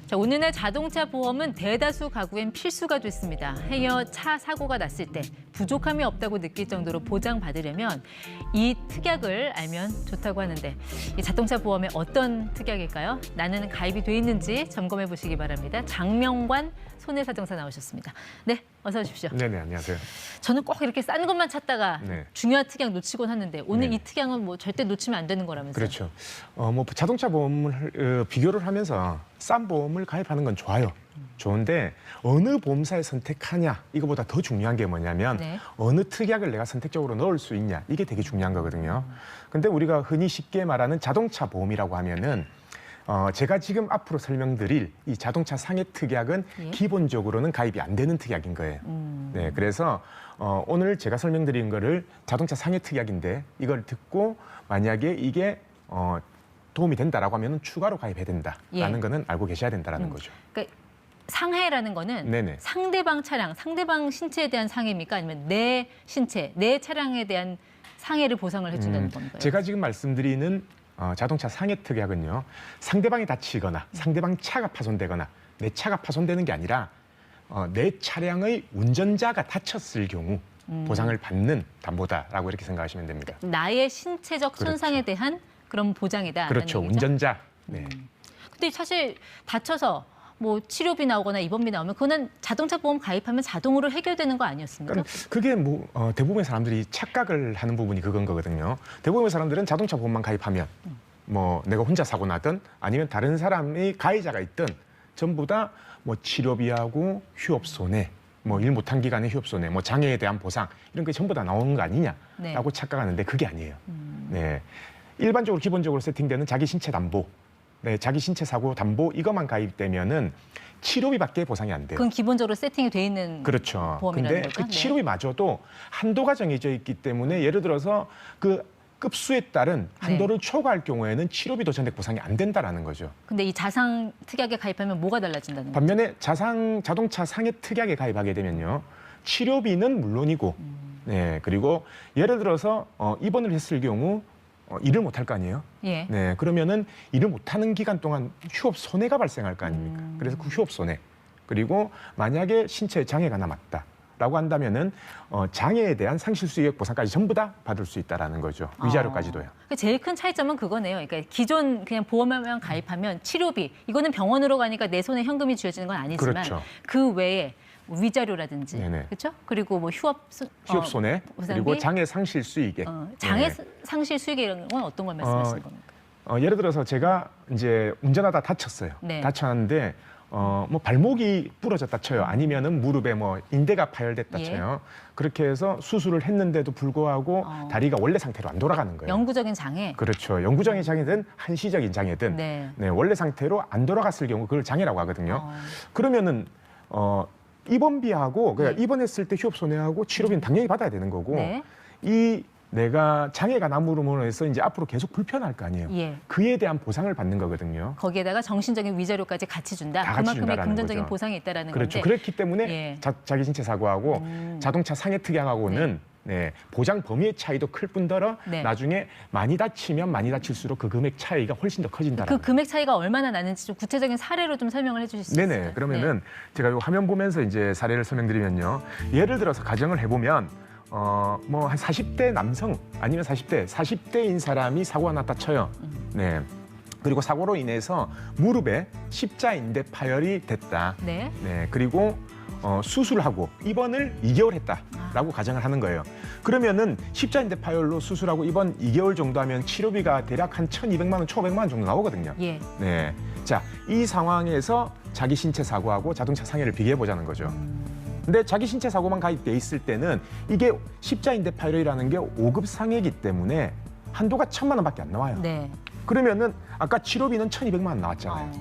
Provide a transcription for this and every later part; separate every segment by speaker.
Speaker 1: 자, 오늘날 자동차 보험은 대다수 가구엔 필수가 됐습니다. 행여 차 사고가 났을 때 부족함이 없다고 느낄 정도로 보장받으려면 이 특약을 알면 좋다고 하는데 이 자동차 보험에 어떤 특약일까요? 나는 가입이 돼 있는지 점검해 보시기 바랍니다. 장명관 손해사정사 나오셨습니다. 네, 어서 오십시오.
Speaker 2: 네네, 안녕하세요.
Speaker 1: 저는 꼭 이렇게 싼 것만 찾다가
Speaker 2: 네.
Speaker 1: 중요한 특약 놓치곤 하는데 오늘
Speaker 2: 네.
Speaker 1: 이 특약은 뭐 절대 놓치면 안 되는 거라면서요?
Speaker 2: 그렇죠. 뭐 자동차 보험을 비교를 하면서 싼 보험을 가입하는 건 좋아요. 좋은데 어느 보험사를 선택하냐 이거보다 더 중요한 게 뭐냐면
Speaker 1: 네.
Speaker 2: 어느 특약을 내가 선택적으로 넣을 수 있냐 이게 되게 중요한 거거든요. 근데 우리가 흔히 쉽게 말하는 자동차 보험이라고 하면은 제가 지금 앞으로 설명드릴 이 자동차 상해 특약은
Speaker 1: 예.
Speaker 2: 기본적으로는 가입이 안 되는 특약인 거예요. 네, 그래서 오늘 제가 설명드린 거를 자동차 상해 특약인데 이걸 듣고 만약에 이게 도움이 된다라고 하면은 추가로 가입해야 된다라는
Speaker 1: 예.
Speaker 2: 거는 알고 계셔야 된다라는 거죠.
Speaker 1: 그러니까 상해라는 거는
Speaker 2: 네네.
Speaker 1: 상대방 차량, 상대방 신체에 대한 상해입니까? 아니면 내 신체, 내 차량에 대한 상해를 보상을 해준다는 건가요?
Speaker 2: 제가 지금 말씀드리는 자동차 상해 특약은요, 상대방이 다치거나 상대방 차가 파손되거나 내 차가 파손되는 게 아니라 내 차량의 운전자가 다쳤을 경우 보상을 받는 담보다라고 이렇게 생각하시면 됩니다.
Speaker 1: 나의 신체적
Speaker 2: 그렇죠.
Speaker 1: 손상에 대한 그런 보장이다.
Speaker 2: 그렇죠, 운전자. 네.
Speaker 1: 근데 사실 다쳐서 뭐 치료비 나오거나 입원비 나오면 그거는 자동차 보험 가입하면 자동으로 해결되는 거 아니었습니까?
Speaker 2: 그러니까 그게 뭐 대부분의 사람들이 착각을 하는 부분이 그건 거거든요. 대부분의 사람들은 자동차 보험만 가입하면 뭐 내가 혼자 사고 나든 아니면 다른 사람이 가해자가 있든 전부 다 뭐 치료비하고 휴업 손해, 뭐 일 못한 기간의 휴업 손해, 뭐 장애에 대한 보상 이런 게 전부 다 나오는 거 아니냐라고
Speaker 1: 네.
Speaker 2: 착각하는데 그게 아니에요. 네, 일반적으로 기본적으로 세팅되는 자기 신체 담보, 네, 자기 신체 사고 담보 이것만 가입되면은 치료비밖에 보상이 안 돼요.
Speaker 1: 그건 기본적으로 세팅이 돼 있는
Speaker 2: 그렇죠.
Speaker 1: 보험이라는
Speaker 2: 근데
Speaker 1: 거죠?
Speaker 2: 그 치료비마저도 한도가 정해져 있기 때문에 예를 들어서 그 급수에 따른 한도를 초과할 경우에는 치료비도 전액 보상이 안 된다라는 거죠.
Speaker 1: 근데 이 자상 특약에 가입하면 뭐가 달라진다는 거죠?
Speaker 2: 반면에 자동차 상해 특약에 가입하게 되면요, 치료비는 물론이고, 네, 그리고 예를 들어서 입원을 했을 경우 일을 못할 거 아니에요.
Speaker 1: 예.
Speaker 2: 네, 그러면은 일을 못하는 기간 동안 휴업 손해가 발생할 거 아닙니까? 그래서 그 휴업 손해, 그리고 만약에 신체에 장애가 남았다라고 한다면은 장애에 대한 상실 수익 보상까지 전부 다 받을 수 있다라는 거죠. 위자료까지도요.
Speaker 1: 그러니까 제일 큰 차이점은 그거네요. 그러니까 기존 그냥 보험만 가입하면 치료비 이거는 병원으로 가니까 내 손에 현금이 쥐어지는 건 아니지만
Speaker 2: 그렇죠.
Speaker 1: 그 외에 위자료라든지
Speaker 2: 네네.
Speaker 1: 그렇죠? 그리고 뭐 휴업
Speaker 2: 손해,
Speaker 1: 보상비?
Speaker 2: 그리고 장애 상실 수익액.
Speaker 1: 장애
Speaker 2: 네.
Speaker 1: 상실 수익 이런 건 어떤 걸 말씀하시는 겁니까?
Speaker 2: 예를 들어서 제가 이제 운전하다 다쳤어요.
Speaker 1: 네.
Speaker 2: 다쳤는데 뭐 발목이 부러졌다 쳐요. 아니면은 무릎에 뭐 인대가 파열됐다
Speaker 1: 예.
Speaker 2: 쳐요. 그렇게 해서 수술을 했는데도 불구하고 다리가 원래 상태로 안 돌아가는 거예요.
Speaker 1: 영구적인 장애.
Speaker 2: 그렇죠. 영구적인 장애든 한시적인 장애든
Speaker 1: 네.
Speaker 2: 네, 원래 상태로 안 돌아갔을 경우 그걸 장애라고 하거든요. 그러면은 입원비하고 그러니까
Speaker 1: 네.
Speaker 2: 입원했을 때 휴업 손해하고 치료비는 당연히 받아야 되는 거고
Speaker 1: 네.
Speaker 2: 이 내가 장애가 남으로 해서 이제 앞으로 계속 불편할 거 아니에요.
Speaker 1: 예.
Speaker 2: 그에 대한 보상을 받는 거거든요.
Speaker 1: 거기에다가 정신적인 위자료까지 같이 준다.
Speaker 2: 다 같이
Speaker 1: 그만큼의
Speaker 2: 준다라는
Speaker 1: 금전적인
Speaker 2: 거죠.
Speaker 1: 보상이 있다라는
Speaker 2: 그렇죠.
Speaker 1: 건데.
Speaker 2: 그렇기 때문에
Speaker 1: 예.
Speaker 2: 자기 신체 사고하고 자동차 상해 특약하고는 네, 보장 범위의 차이도 클 뿐더러
Speaker 1: 네.
Speaker 2: 나중에 많이 다치면 많이 다칠수록 그 금액 차이가 훨씬 더 커진다라는
Speaker 1: 그 금액 차이가 얼마나 나는지 좀 구체적인 사례로 좀 설명을 해주실 수 있을까요?
Speaker 2: 네네. 그러면은 제가 이 화면 보면서 이제 사례를 설명드리면요. 예를 들어서 가정을 해보면 뭐 한 40대 남성 아니면 40대인 사람이 사고가 났다 쳐요. 네. 그리고 사고로 인해서 무릎에 십자인대 파열이 됐다.
Speaker 1: 네.
Speaker 2: 네. 그리고 수술하고 입원을 2개월 했다라고 가정을 하는 거예요. 그러면은 십자인대 파열로 수술하고 입원 2개월 정도 하면 치료비가 대략 한 1,200만 원, 1,500만 원 정도 나오거든요.
Speaker 1: 예.
Speaker 2: 네. 자, 이 상황에서 자기 신체 사고하고 자동차 상해를 비교해 보자는 거죠. 근데 자기 신체 사고만 가입돼 있을 때는 이게 십자인대 파열이라는 게 5급 상해이기 때문에 한도가 1,000만 원밖에 안 나와요.
Speaker 1: 네.
Speaker 2: 그러면은 아까 치료비는 1,200만 원 나왔잖아요.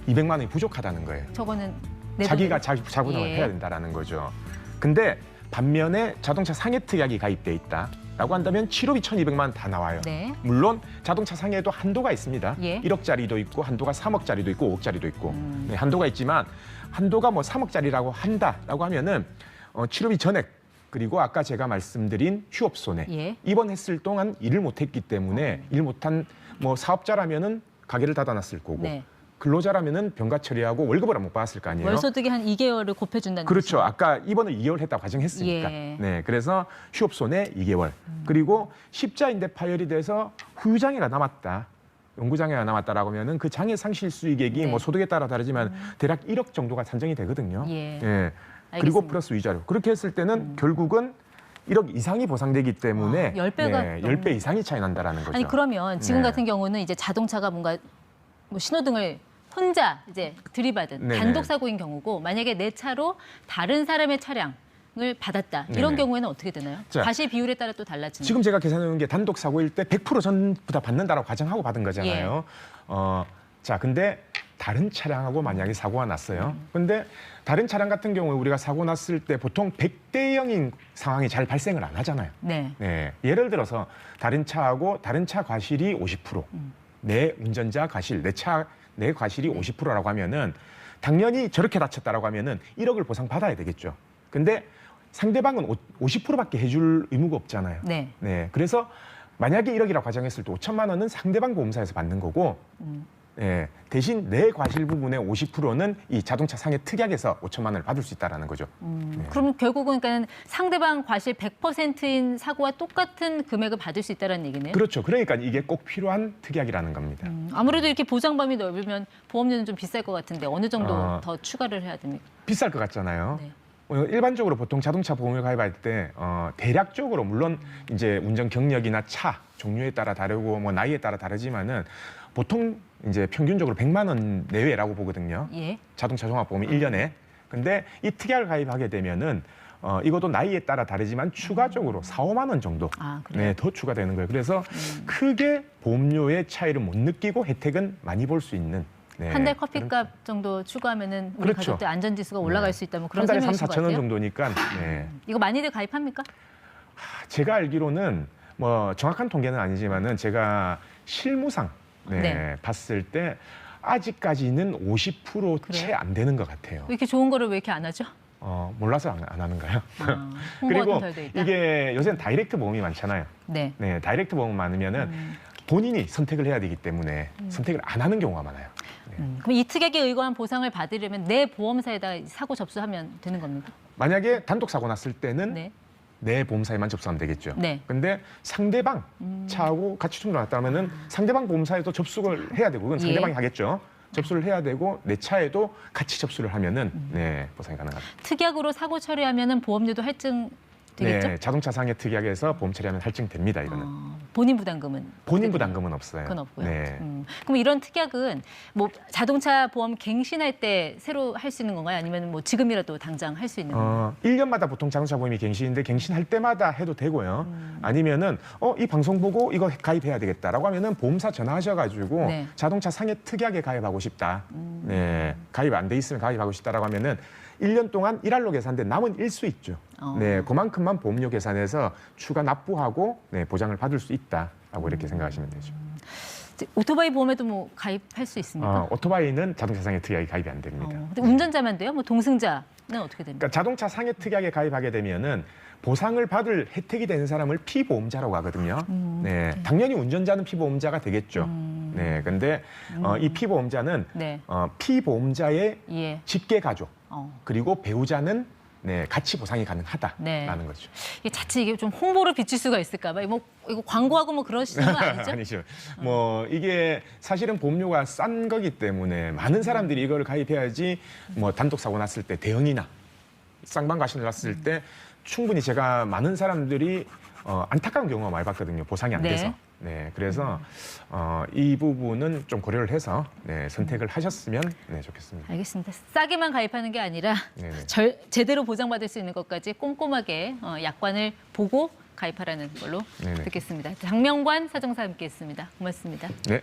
Speaker 2: 200만 원이 부족하다는 거예요.
Speaker 1: 저거는 내
Speaker 2: 자기가
Speaker 1: 돈으로.
Speaker 2: 자부담을
Speaker 1: 예.
Speaker 2: 해야 된다라는 거죠. 근데 반면에 자동차 상해 특약이 가입돼 있다라고 한다면 치료비 1,200만 원 다 나와요.
Speaker 1: 네.
Speaker 2: 물론 자동차 상해에도 한도가 있습니다.
Speaker 1: 예.
Speaker 2: 1억짜리도 있고 한도가 3억짜리도 있고 5억짜리도 있고 네, 한도가 있지만 한도가 뭐 3억짜리라고 한다라고 하면은 치료비 전액 그리고 아까 제가 말씀드린 휴업 손해
Speaker 1: 예.
Speaker 2: 입원했을 동안 일을 못했기 때문에 일 못한 뭐 사업자라면은 가게를 닫아놨을 거고
Speaker 1: 네.
Speaker 2: 근로자라면은 병가 처리하고 월급을 못 받았을 거 아니에요.
Speaker 1: 월소득이 한 2개월을 곱해준다는
Speaker 2: 그렇죠.
Speaker 1: 뜻이죠.
Speaker 2: 아까 입원을 2개월 했다고 가정했으니까.
Speaker 1: 예.
Speaker 2: 네, 그래서 휴업 손해 2개월. 그리고 십자인대 파열이 돼서 후유장애가 남았다. 연구장애가 남았다라고 하면은 그 장애 상실 수익액이
Speaker 1: 네.
Speaker 2: 뭐 소득에 따라 다르지만 대략 1억 정도가 산정이 되거든요.
Speaker 1: 예.
Speaker 2: 그리고
Speaker 1: 알겠습니다.
Speaker 2: 플러스 위자료. 그렇게 했을 때는 결국은 1억 이상이 보상되기 때문에
Speaker 1: 10배가
Speaker 2: 10배 이상이 차이 난다라는 거죠.
Speaker 1: 아니 그러면 지금
Speaker 2: 네.
Speaker 1: 같은 경우는 이제 자동차가 뭔가 뭐 신호등을 혼자 이제 들이받은
Speaker 2: 네네.
Speaker 1: 단독 사고인 경우고 만약에 내 차로 다른 사람의 차량을 받았다 이런
Speaker 2: 네네.
Speaker 1: 경우에는 어떻게 되나요?
Speaker 2: 자,
Speaker 1: 과실 비율에 따라 또 달라지는.
Speaker 2: 지금 제가 계산해 놓은 게 단독 사고일 때 100% 전부 다 받는다라고 가정하고 받은 거잖아요. 자, 근데 다른 차량하고 만약에 사고가 났어요. 근데 다른 차량 같은 경우에 우리가 사고 났을 때 보통 100대 0인 상황이 잘 발생을 안 하잖아요.
Speaker 1: 네.
Speaker 2: 네. 예를 들어서 다른 차하고 다른 차 과실이 50%, 내 운전자 과실, 내 과실이 50%라고 하면은 당연히 저렇게 다쳤다라고 하면은 1억을 보상 받아야 되겠죠. 근데 상대방은 50%밖에 해줄 의무가 없잖아요.
Speaker 1: 네.
Speaker 2: 네. 그래서 만약에 1억이라고 가정했을 때 5천만 원은 상대방 보험사에서 받는 거고, 예, 대신 내 과실 부분의 50%는 이 자동차 상해 특약에서 5천만 원을 받을 수 있다라는 거죠. 네.
Speaker 1: 그럼 결국은 그러니까 상대방 과실 100%인 사고와 똑같은 금액을 받을 수 있다는 얘기네요.
Speaker 2: 그렇죠. 그러니까 이게 꼭 필요한 특약이라는 겁니다.
Speaker 1: 아무래도 이렇게 보장 범위 넓으면 보험료는 좀 비쌀 것 같은데 어느 정도 더 추가를 해야 됩니까?
Speaker 2: 비쌀 것 같잖아요.
Speaker 1: 네.
Speaker 2: 일반적으로 보통 자동차 보험을 가입할 때 대략적으로 물론 이제 운전 경력이나 차 종류에 따라 다르고 뭐 나이에 따라 다르지만은 보통 이제 평균적으로 100만 원 내외라고 보거든요.
Speaker 1: 예.
Speaker 2: 자동차 종합보험이 1년에. 근데 이 특약을 가입하게 되면은 이것도 나이에 따라 다르지만 추가적으로 4, 5만 원 정도
Speaker 1: 아, 그래요?
Speaker 2: 네, 더 추가되는 거예요. 그래서 크게 보험료의 차이를 못 느끼고 혜택은 많이 볼 수 있는 네,
Speaker 1: 한 달
Speaker 2: 그런-
Speaker 1: 커피값 정도 추가하면은 우리
Speaker 2: 그렇죠.
Speaker 1: 가족들 안전지수가 올라갈
Speaker 2: 네.
Speaker 1: 수 있다면 그런
Speaker 2: 한 달에 3,
Speaker 1: 설명이신 것
Speaker 2: 4천 원
Speaker 1: 같아요.
Speaker 2: 정도니까 네.
Speaker 1: 이거 많이들 가입합니까?
Speaker 2: 제가 알기로는 뭐 정확한 통계는 아니지만은 제가 실무상
Speaker 1: 네.
Speaker 2: 봤을 때 아직까지는 50%채 안 되는 것 같아요.
Speaker 1: 왜 이렇게 좋은 거를 왜 이렇게 안 하죠?
Speaker 2: 몰라서 안 하는가요?
Speaker 1: 홍보가
Speaker 2: 그리고
Speaker 1: 좀 덜 돼 있다.
Speaker 2: 이게 요새는 다이렉트 보험이 많잖아요.
Speaker 1: 네.
Speaker 2: 네, 다이렉트 보험 많으면은 본인이 선택을 해야 되기 때문에 선택을 안 하는 경우가 많아요.
Speaker 1: 그럼 이 특약에 의거한 보상을 받으려면 내 보험사에다 사고 접수하면 되는 겁니까?
Speaker 2: 만약에 단독 사고 났을 때는
Speaker 1: 네.
Speaker 2: 내 보험사에만 접수하면 되겠죠.
Speaker 1: 네.
Speaker 2: 근데 상대방 차하고 같이 충돌 났다면은 상대방 보험사에도 접수를 해야 되고 그건
Speaker 1: 예.
Speaker 2: 상대방이 하겠죠. 접수를 해야 되고 내 차에도 같이 접수를 하면은 네, 보상이 가능합니다.
Speaker 1: 특약으로 사고 처리하면은 보험료도 할증 되겠죠?
Speaker 2: 네, 자동차 상해 특약에서 보험 처리하면 할증됩니다. 이거는
Speaker 1: 본인 부담금은
Speaker 2: 본인
Speaker 1: 어떻게
Speaker 2: 부담금은 없어요.
Speaker 1: 그건 없고요.
Speaker 2: 네.
Speaker 1: 그럼 이런 특약은 뭐 자동차 보험 갱신할 때 새로 할 수 있는 건가요? 아니면 뭐 지금이라도 당장 할 수 있는 건가요?
Speaker 2: 1년마다 보통 자동차 보험이 갱신인데 갱신할 때마다 해도 되고요. 아니면은 이 방송 보고 이거 가입해야 되겠다라고 하면은 보험사 전화하셔가지고
Speaker 1: 네.
Speaker 2: 자동차 상해 특약에 가입하고 싶다. 네, 가입 안 돼 있으면 가입하고 싶다라고 하면은 1년 동안 일할로 계산된 남은 일수 있죠. 네, 그만큼만 보험료 계산해서 추가 납부하고 네, 보장을 받을 수 있다라고 이렇게 생각하시면 되죠.
Speaker 1: 오토바이 보험에도 뭐 가입할 수 있습니까?
Speaker 2: 오토바이는 자동차 상해 특약에 가입이 안 됩니다.
Speaker 1: 근데 운전자만 돼요? 뭐 동승자는 어떻게 됩니까?
Speaker 2: 그러니까 자동차 상해 특약에 가입하게 되면은 보상을 받을 혜택이 되는 사람을 피보험자라고 하거든요. 네, 당연히 운전자는 피보험자가 되겠죠. 네, 근데 이 피보험자는
Speaker 1: 네.
Speaker 2: 피보험자의
Speaker 1: 예.
Speaker 2: 직계 가족
Speaker 1: 어.
Speaker 2: 그리고 배우자는 네, 같이 보상이 가능하다라는
Speaker 1: 네.
Speaker 2: 거죠.
Speaker 1: 이게 자칫 이게 좀 홍보를 비칠 수가 있을까 봐. 뭐 이거 광고하고 뭐 그러시는 건 아니죠?
Speaker 2: 아니죠. 뭐 이게 사실은 보험료가 싼 거기 때문에 많은 사람들이 이걸 가입해야지 뭐 단독 사고 났을 때 대형이나 쌍방 과실 났을 때 충분히 제가 많은 사람들이 안타까운 경우가 많이 봤거든요. 보상이 안
Speaker 1: 네.
Speaker 2: 돼서. 네, 그래서 이 부분은 좀 고려를 해서 네, 선택을 하셨으면 네, 좋겠습니다.
Speaker 1: 알겠습니다. 싸게만 가입하는 게 아니라
Speaker 2: 네네.
Speaker 1: 제대로 보장받을 수 있는 것까지 꼼꼼하게 약관을 보고 가입하라는 걸로
Speaker 2: 네네.
Speaker 1: 듣겠습니다. 장명관 사정사 함께했습니다. 고맙습니다.
Speaker 2: 네.